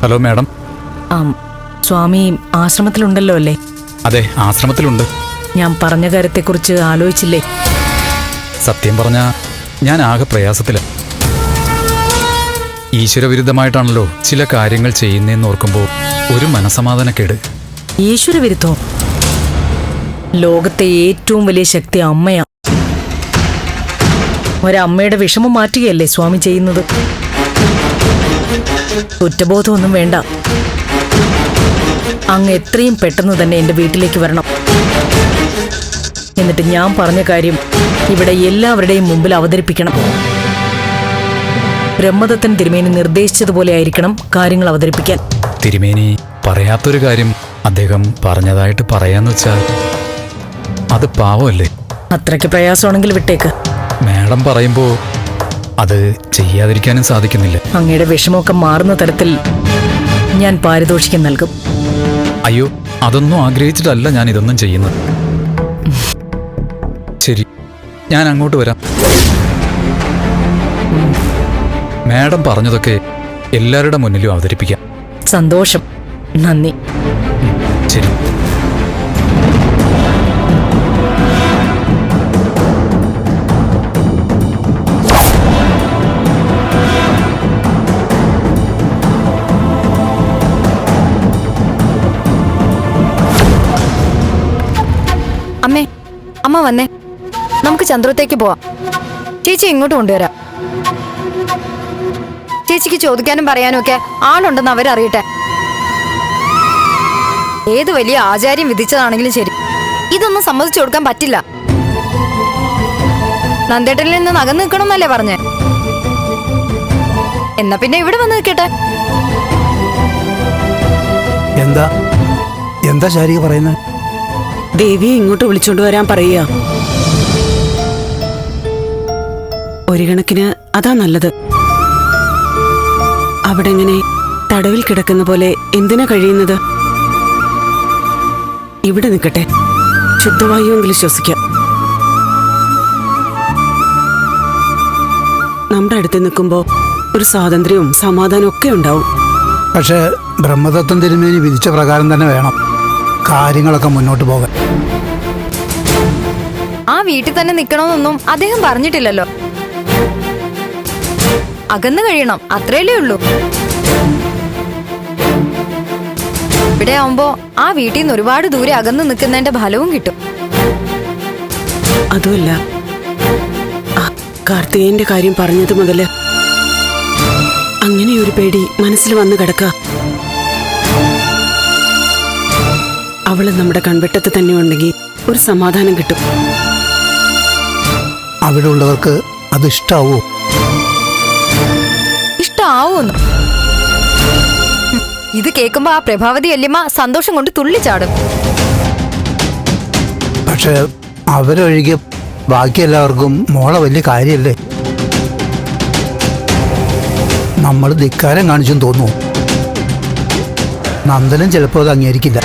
Hello madam. സ്വാമി ആശ്രമത്തിലുണ്ടല്ലോ അല്ലേ? അതെ, ആശ്രമത്തിലുണ്ട്. ഞാൻ പറഞ്ഞ കാര്യത്തെക്കുറിച്ച് ആലോചിച്ചില്ലേ? സത്യം പറഞ്ഞ ഞാൻ ആകെ പ്രയാസത്തില. ഈശ്വരവിരുദ്ധമായിട്ടാണല്ലോ ചില കാര്യങ്ങൾ ചെയ്യുന്നതെന്ന് ഓർക്കുമ്പോൾ ഒരു മനസമാധാനക്കേട്. ഈശ്വരവിരുദ്ധോ? ലോകത്തെ ഏറ്റവും വലിയ ശക്തി അമ്മയാ. ഒരമ്മയുടെ വിഷമം മാറ്റുകയല്ലേ സ്വാമി ചെയ്യുന്നത്. കുറ്റബോധമൊന്നും വേണ്ട. അങ്ങ് എത്രയും പെട്ടെന്ന് തന്നെ എന്റെ വീട്ടിലേക്ക് വരണം. എന്നിട്ട് ഞാൻ പറഞ്ഞ കാര്യം ഇവിടെ എല്ലാവരുടെയും മുമ്പിൽ അവതരിപ്പിക്കണം. ബ്രഹ്മദത്തൻ തിരുമേനി നിർദ്ദേശിച്ചതുപോലെ ആയിരിക്കണം കാര്യങ്ങൾ അവതരിപ്പിക്കാൻ. തിരുമേനി പറയാത്തൊരു കാര്യം അദ്ദേഹം പറഞ്ഞതായിട്ട് പറയാന്ന് വെച്ചാൽ അത് പാവമല്ലേ? അത്രയ്ക്ക് പ്രയാസമാണെങ്കിൽ വിട്ടേക്ക്. മാഡം പറയുമ്പോ അത് ചെയ്യാതിരിക്കാനും സാധിക്കുന്നില്ല. അങ്ങയുടെ വിഷമമൊക്കെ മാറുന്ന തരത്തിൽ ഞാൻ പാരിതോഷികം നൽകും. അയ്യോ, അതൊന്നും ആഗ്രഹിച്ചിട്ടല്ല ഞാൻ ഇതൊന്നും ചെയ്യുന്നത്. ശരി, ഞാൻ അങ്ങോട്ട് വരാം. മാഡം പറഞ്ഞതൊക്കെ എല്ലാവരുടെ മുന്നിലും അവതരിപ്പിക്കാം. സന്തോഷം. നന്ദി. ശരി. അമ്മേ, അമ്മ വന്നേ, നമുക്ക് ചന്ദ്രത്തേക്ക് പോവാം. ചേച്ചി ഇങ്ങോട്ട് കൊണ്ടുവരാം. ചേച്ചിക്ക് ചോദിക്കാനും പറയാനും ഒക്കെ ആളുണ്ടെന്ന് അവരറിയട്ടെ. ഏത് വലിയ ആചാര്യം വിധിച്ചതാണെങ്കിലും ശരി, ഇതൊന്നും സമ്മതിച്ചു കൊടുക്കാൻ പറ്റില്ല. നന്ദേട്ടനിൽ നിന്ന് അകന്ന് നിൽക്കണമെന്നല്ലേ പറഞ്ഞേ? എന്നാ പിന്നെ ഇവിടെ വന്ന് നിൽക്കട്ടെ. എന്താ എന്താ ശാരിക പറയുന്നത്? ദേവിയെ ഇങ്ങോട്ട് വിളിച്ചോണ്ട് വരാൻ പറയുക. ഒരു കണക്കിന് അതാ നല്ലത്. അവിടെ ഇങ്ങനെ തടവിൽ കിടക്കുന്ന പോലെ എന്തിനാ കഴിയുന്നത്? ഇവിടെ നിൽക്കട്ടെ, ശുദ്ധവായുവെങ്കിലും ശ്വസിക്കാം. നമ്മുടെ അടുത്ത് നിൽക്കുമ്പോ ഒരു സ്വാതന്ത്ര്യവും സമാധാനവും ഒക്കെ ഉണ്ടാവും. പക്ഷേ ബ്രഹ്മദത്തൻ തിരുമേനി വിധിച്ച പ്രകാരം തന്നെ വേണം കാര്യങ്ങളൊക്കെ മുന്നോട്ട് പോകാൻ. ആ വീട്ടിൽ തന്നെ നിൽക്കണമെന്നൊന്നും അദ്ദേഹം പറഞ്ഞിട്ടില്ലല്ലോ. അകന്നു കഴിയണം, അത്രയല്ലേ ഉള്ളൂ. ഇവിടെ ആവുമ്പോ ആ വീട്ടിൽ നിന്ന് ഒരുപാട് ദൂരെ അകന്നു നിൽക്കുന്നതിന്റെ ഫലവും കിട്ടും. അതുമല്ല, കാർത്തികേയന്റെ കാര്യം പറഞ്ഞത് മുതല് അങ്ങനെയൊരു പേടി മനസ്സിൽ വന്നു കിടക്ക. അവള് നമ്മുടെ കൺവെട്ടത്ത് തന്നെ ഉണ്ടെങ്കിൽ ഒരു സമാധാനം കിട്ടും. അവിടെ ഉള്ളവർക്ക് അത് ഇഷ്ടാവോ? ഇഷ്ടാവൂന്ന് ഇത് കേൾക്കുമ്പോ ആ പ്രഭാവതി വല്യമ്മ സന്തോഷം കൊണ്ട് തുള്ളിച്ചാടും. പക്ഷെ അവരൊഴികെ ബാക്കി എല്ലാവർക്കും മോളെ വലിയ കാര്യല്ലേ? നമ്മൾ ധിക്കാരം കാണിച്ചെന്ന് തോന്നുന്നു. നന്ദനും ചിലപ്പോൾ അത് അംഗീകരിക്കില്ല.